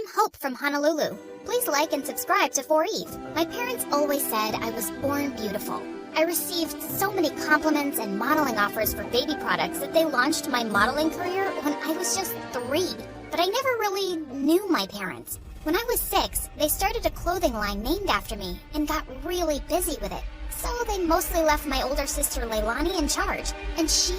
I'm Hope from Honolulu. Please like and subscribe to 4Eve. My parents always said I was born beautiful. I received so many compliments and modeling offers for baby products that they launched my modeling career when I was just 3. But I never really knew my parents. When I was 6, they started a clothing line named after me and got really busy with it. So they mostly left my older sister Leilani in charge, and she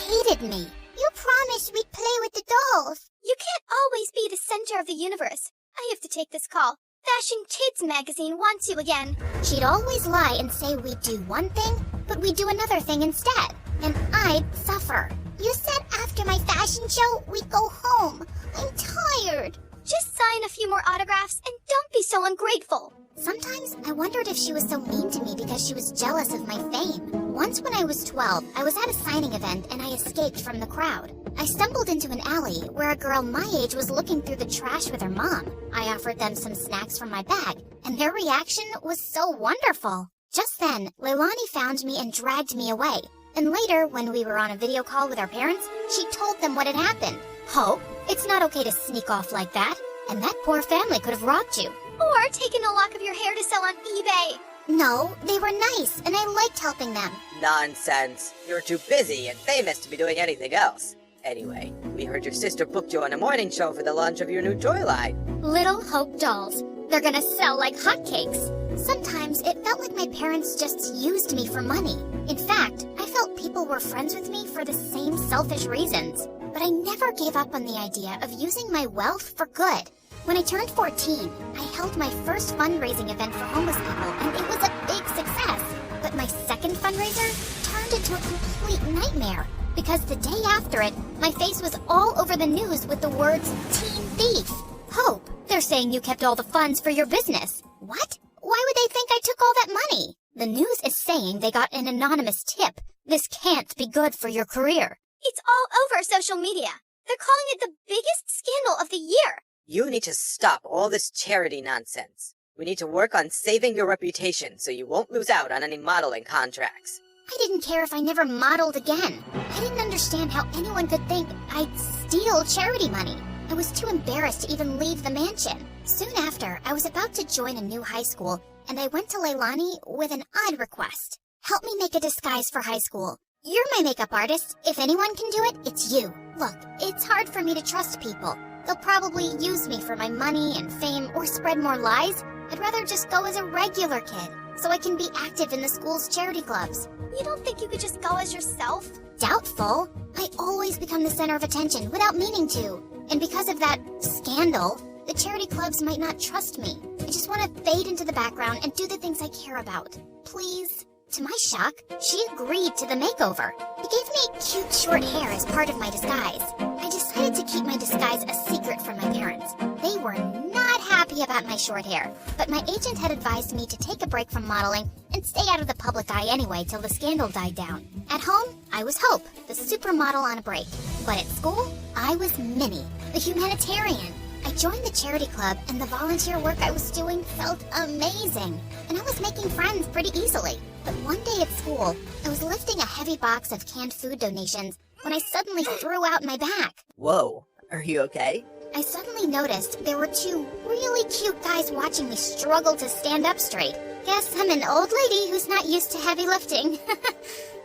hated me. You promised we'd play with the dolls. You can't always be the center of the universe. I have to take this call. Fashion Kids magazine wants you again. She'd always lie and say we'd do one thing, but we'd do another thing instead, and I'd suffer. You said after my fashion show, we'd go home. I'm tired. Just sign a few more autographs and don't be so ungrateful. Sometimes I wondered if she was so mean to me because she was jealous of my fame. Once when I was 12, I was at a signing event and I escaped from the crowd. I stumbled into an alley where a girl my age was looking through the trash with her mom. I offered them some snacks from my bag, and their reaction was so wonderful. Just then, Leilani found me and dragged me away. And later, when we were on a video call with our parents, she told them what had happened. Hope, it's not okay to sneak off like that. And that poor family could have robbed you. Or taken a lock of your hair to sell on eBay. No, they were nice, and I liked helping them. Nonsense. You're too busy and famous to be doing anything else. Anyway, we heard your sister booked you on a morning show for the launch of your new toy line. Little Hope dolls. They're gonna sell like hotcakes. Sometimes it felt like my parents just used me for money. In fact, I felt people were friends with me for the same selfish reasons. But I never gave up on the idea of using my wealth for good. When I turned 14, I held my first fundraising event for homeless people, and it was a big success. But my second fundraiser turned into a complete nightmare, because the day after it, my face was all over the news with the words, "Teen Thief." Hope, they're saying you kept all the funds for your business. What? Why would they think I took all that money? The news is saying they got an anonymous tip. This can't be good for your career. It's all over social media. They're calling it the biggest scandal of the year. You need to stop all this charity nonsense. We need to work on saving your reputation so you won't lose out on any modeling contracts. I didn't care if I never modeled again. I didn't understand how anyone could think I'd steal charity money. I was too embarrassed to even leave the mansion. Soon after, I was about to join a new high school, and I went to Leilani with an odd request. Help me make a disguise for high school. You're my makeup artist. If anyone can do it, it's you. Look, it's hard for me to trust people. They'll probably use me for my money and fame or spread more lies. I'd rather just go as a regular kid, so I can be active in the school's charity clubs. You don't think you could just go as yourself? Doubtful. I always become the center of attention without meaning to. And because of that scandal, the charity clubs might not trust me. I just want to fade into the background and do the things I care about. Please. To my shock, she agreed to the makeover. He gave me cute short hair as part of my disguise. I decided to keep my disguise a secret from my parents. They were not happy about my short hair, but my agent had advised me to take a break from modeling and stay out of the public eye anyway till the scandal died down. At home, I was Hope, the supermodel on a break. But at school, I was Minnie, the humanitarian. I joined the charity club, and the volunteer work I was doing felt amazing. And I was making friends pretty easily. But one day at school, I was lifting a heavy box of canned food donations when I suddenly threw out my back. Whoa, are you okay? I suddenly noticed there were 2 really cute guys watching me struggle to stand up straight. Guess I'm an old lady who's not used to heavy lifting.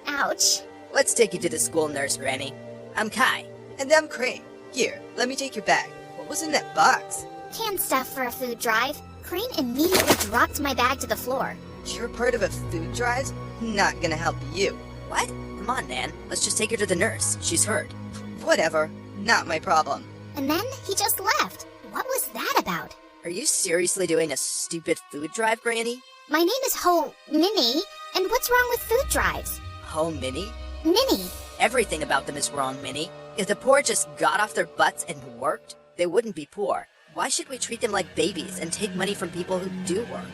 Ouch. Let's take you to the school nurse, Granny. I'm Kai. And I'm Crane. Here, let me take your bag. What was in that box? Canned stuff for a food drive. Crane immediately dropped my bag to the floor. You're part of a food drive? Not gonna help you. What? Come on, Nan. Let's just take her to the nurse. She's hurt. Whatever. Not my problem. And then he just left. What was that about? Are you seriously doing a stupid food drive, Granny? My name is Minnie, and what's wrong with food drives? Minnie? Minnie. Everything about them is wrong, Minnie. If the poor just got off their butts and worked, they wouldn't be poor. Why should we treat them like babies and take money from people who do work?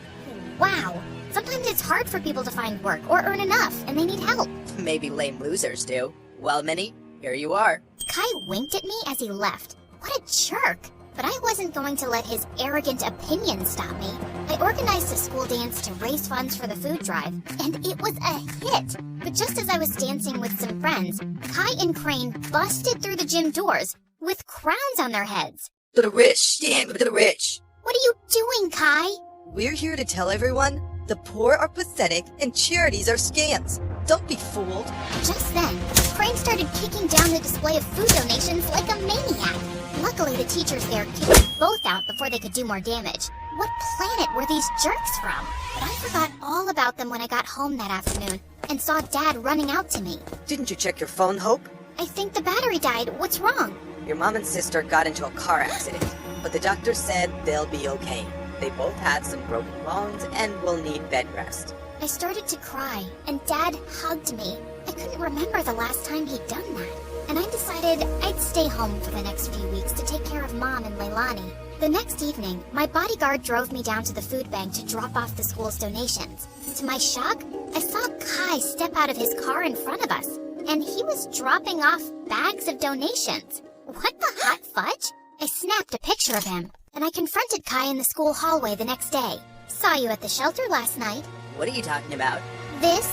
Wow. Sometimes it's hard for people to find work or earn enough, and they need help. Maybe lame losers do. Well, Minnie, here you are. Kai winked at me as he left. What a jerk. But I wasn't going to let his arrogant opinion stop me. I organized a school dance to raise funds for the food drive, and it was a hit. But just as I was dancing with some friends, Kai and Crane busted through the gym doors with crowns on their heads. To the rich. Damn, to the rich. What are you doing, Kai? We're here to tell everyone the poor are pathetic and charities are scams. Don't be fooled. Just then, Crane started kicking down the display of food donations like a maniac. Luckily, the teachers there kicked both out before they could do more damage. What planet were these jerks from? But I forgot all about them when I got home that afternoon and saw Dad running out to me. Didn't you check your phone, Hope? I think the battery died. What's wrong? Your mom and sister got into a car accident, but the doctor said they'll be okay. They both had some broken bones and will need bed rest. I started to cry, and Dad hugged me. I couldn't remember the last time he'd done that, and I decided I'd stay home for the next few weeks to take care of Mom and Leilani. The next evening, my bodyguard drove me down to the food bank to drop off the school's donations. To my shock, I saw Kai step out of his car in front of us, and he was dropping off bags of donations. What the hot fudge? I snapped a picture of him, and I confronted Kai in the school hallway the next day. Saw you at the shelter last night. What are you talking about? This?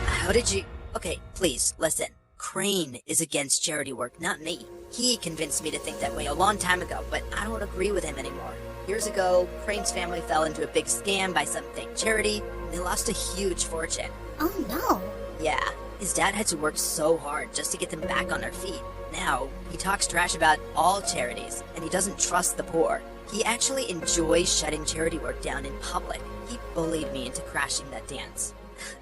How did you... Okay, please, listen. Crane is against charity work, not me. He convinced me to think that way a long time ago, but I don't agree with him anymore. Years ago, Crane's family fell into a big scam by some fake charity, and they lost a huge fortune. Oh no. Yeah, his dad had to work so hard just to get them back on their feet. Now, he talks trash about all charities, and he doesn't trust the poor. He actually enjoys shutting charity work down in public. He bullied me into crashing that dance.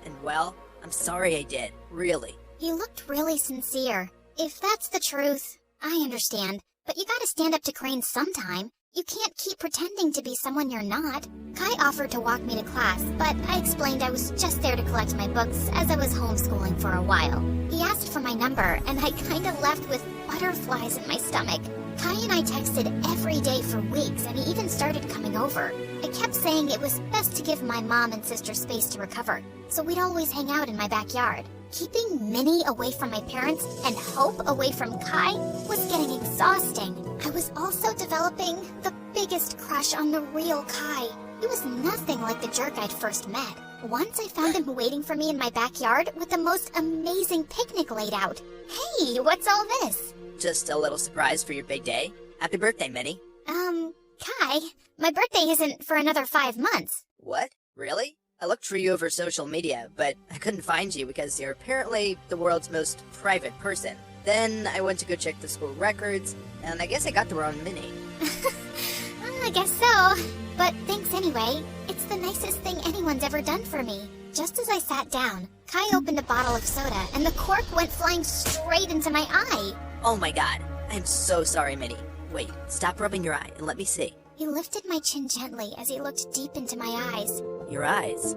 And well, I'm sorry I did, really. He looked really sincere. If that's the truth, I understand. But you gotta stand up to Crane sometime. You can't keep pretending to be someone you're not. Kai offered to walk me to class, but I explained I was just there to collect my books as I was homeschooling for a while. He asked for my number, and I kinda left with butterflies in my stomach. Kai and I texted every day for weeks, and he even started coming over. I kept saying it was best to give my mom and sister space to recover, so we'd always hang out in my backyard. Keeping Minnie away from my parents and Hope away from Kai was getting exhausting. I was also developing the biggest crush on the real Kai. He was nothing like the jerk I'd first met. Once I found him waiting for me in my backyard with the most amazing picnic laid out. Hey, what's all this? Just a little surprise for your big day. Happy birthday, Minnie. Kai, my birthday isn't for another 5 months. What? Really? I looked for you over social media, but I couldn't find you because you're apparently the world's most private person. Then I went to go check the school records, and I guess I got the wrong Minnie. I guess so. But thanks anyway. It's the nicest thing anyone's ever done for me. Just as I sat down, Kai opened a bottle of soda, and the cork went flying straight into my eye. Oh my god. I'm so sorry, Minnie. Wait, stop rubbing your eye and let me see. He lifted my chin gently as he looked deep into my eyes. Your eyes,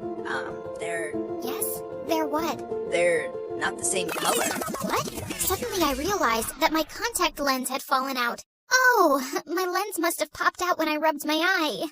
they're... Yes? They're what? They're not the same color. What? Suddenly I realized that my contact lens had fallen out. Oh, my lens must have popped out when I rubbed my eye.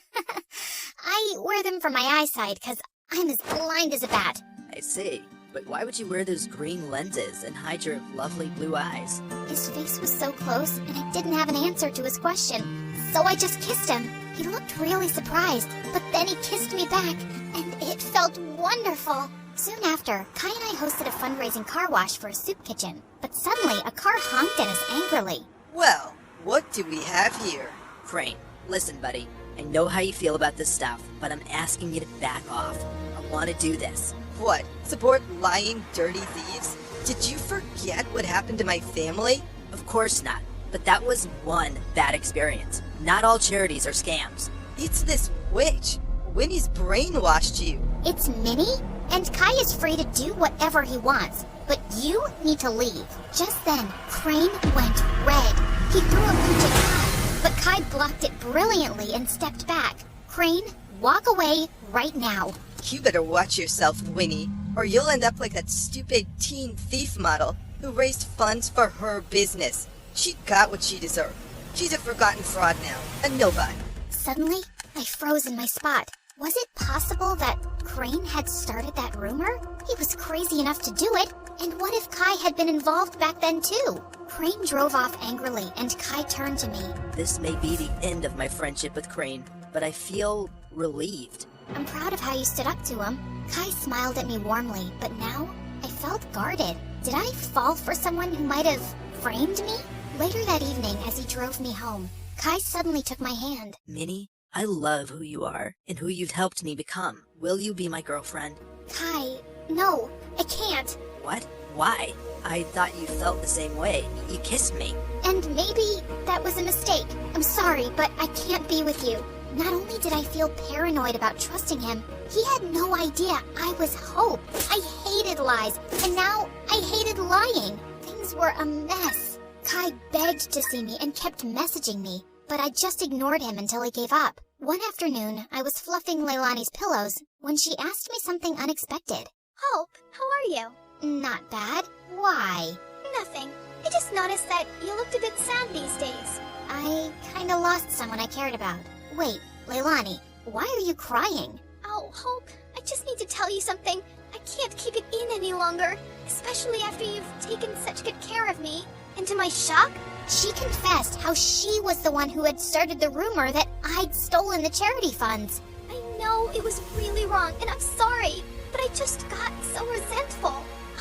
I wear them for my eyesight because I'm as blind as a bat. I see. But why would you wear those green lenses and hide your lovely blue eyes? His face was so close, and I didn't have an answer to his question. So I just kissed him. He looked really surprised, but then he kissed me back, and it felt wonderful. Soon after, Kai and I hosted a fundraising car wash for a soup kitchen. But suddenly, a car honked at us angrily. Well, what do we have here? Crane, listen, buddy. I know how you feel about this stuff, but I'm asking you to back off. I want to do this. What? Support lying, dirty thieves? Did you forget what happened to my family? Of course not. But that was one bad experience. Not all charities are scams. It's this witch. Winnie's brainwashed you. It's Minnie, and Kai is free to do whatever he wants. But you need to leave. Just then, Crane went red. He threw a punch at Kai, but Kai blocked it brilliantly and stepped back. Crane, walk away right now. You better watch yourself, Winnie, or you'll end up like that stupid teen thief model who raised funds for her business. She got what she deserved. She's a forgotten fraud now, a nobody. Suddenly, I froze in my spot. Was it possible that Crane had started that rumor? He was crazy enough to do it. And what if Kai had been involved back then too? Crane drove off angrily, and Kai turned to me. This may be the end of my friendship with Crane, but I feel relieved. I'm proud of how you stood up to him. Kai smiled at me warmly, but now I felt guarded. Did I fall for someone who might have framed me? Later that evening, as he drove me home, Kai suddenly took my hand. Minnie, I love who you are and who you've helped me become. Will you be my girlfriend? Kai, no, I can't. What? Why? I thought you felt the same way. You kissed me. And maybe that was a mistake. I'm sorry, but I can't be with you. Not only did I feel paranoid about trusting him, he had no idea I was Hope. I hated lies, and now I hated lying. Things were a mess. Kai begged to see me and kept messaging me, but I just ignored him until he gave up. One afternoon, I was fluffing Leilani's pillows when she asked me something unexpected. Hope, how are you? Not bad. Why? Nothing. I just noticed that you looked a bit sad these days. I kinda lost someone I cared about. Wait, Leilani, why are you crying? Oh, Hope, I just need to tell you something. I can't keep it in any longer, especially after you've taken such good care of me. And to my shock, She confessed how she was the one who had started the rumor that I'd stolen the charity funds. I know it was really wrong, and I'm sorry, but I just got so resentful.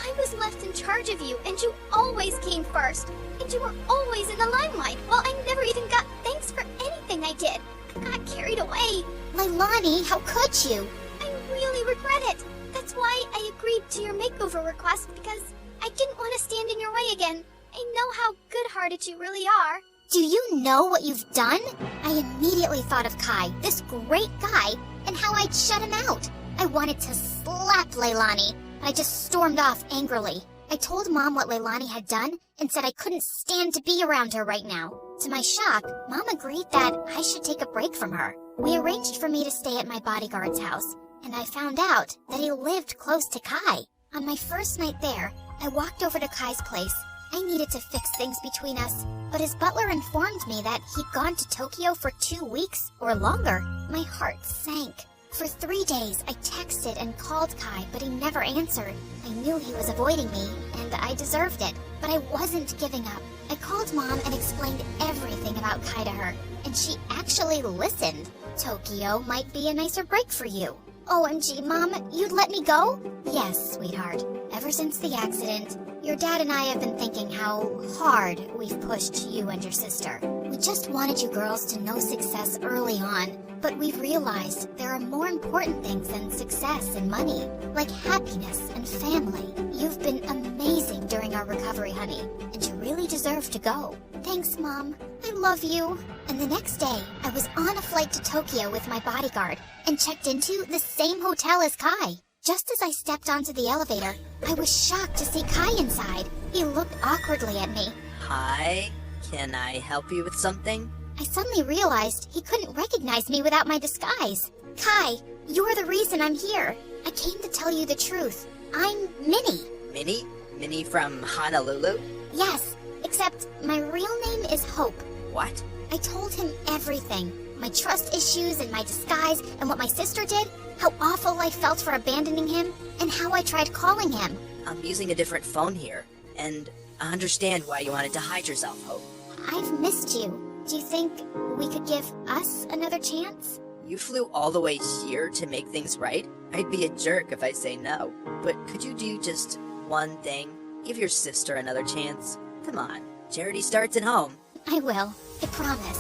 I was left in charge of you, and you always came first. And you were always in the limelight, while I never even got thanks for anything I did. I got carried away. Leilani, how could you? I really regret it. That's why I agreed to your makeover request, because I didn't want to stand in your way again. I know how good-hearted you really are. Do you know what you've done? I immediately thought of Kai, this great guy, and how I'd shut him out. I wanted to slap Leilani, but I just stormed off angrily. I told Mom what Leilani had done and said I couldn't stand to be around her right now. To my shock, Mom agreed that I should take a break from her. We arranged for me to stay at my bodyguard's house, and I found out that he lived close to Kai. On my first night there, I walked over to Kai's place. I needed to fix things between us, but his butler informed me that he'd gone to Tokyo for 2 weeks or longer. My heart sank. For 3 days, I texted and called Kai, but he never answered. I knew he was avoiding me, and I deserved it, but I wasn't giving up. I called Mom and explained everything about Kai to her, and she actually listened. Tokyo might be a nicer break for you. OMG, Mom, you'd let me go? Yes, sweetheart. Ever since the accident, your dad and I have been thinking how hard we've pushed you and your sister. We just wanted you girls to know success early on, but we've realized there are more important things than success and money, like happiness and family. You've been amazing during our recovery, honey, and you really deserve to go. Thanks, Mom. I love you. And the next day, I was on a flight to Tokyo with my bodyguard and checked into the same hotel as Kai. Just as I stepped onto the elevator, I was shocked to see Kai inside. He looked awkwardly at me. Hi, can I help you with something? I suddenly realized he couldn't recognize me without my disguise. Kai, you're the reason I'm here. I came to tell you the truth. I'm Minnie. Minnie? Minnie from Honolulu? Yes, except my real name is Hope. What? I told him everything. My trust issues and my disguise and what my sister did, how awful I felt for abandoning him, and how I tried calling him. I'm using a different phone here, and I understand why you wanted to hide yourself, Hope. I've missed you. Do you think we could give us another chance? You flew all the way here to make things right? I'd be a jerk if I say no. But could you do just one thing? Give your sister another chance. Come on, charity starts at home. I will. I promise.